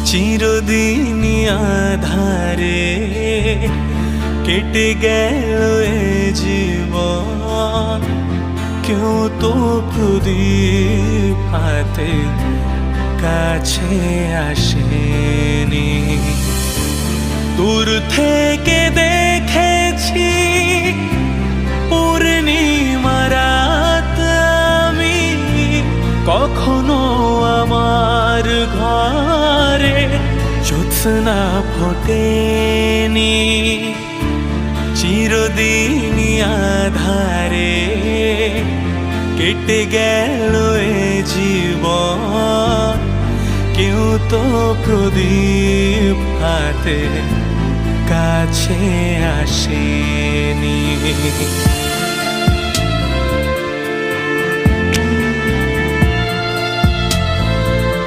চিরদিনই আধারে কেটে গেল এ জীবন, কেউ তো প্রদীপ হাতে কাছে আসেনি। দূর থেকে দেখেছি পূর্ণিমা রাত আমি, কখনো আমার ঘরে জ্যোৎস্না ফোটেনি। চিরদিনই আধারে কেটে গেল এ জীবন, কেউ তো প্রদীপ হাতে কাছে আসেনি।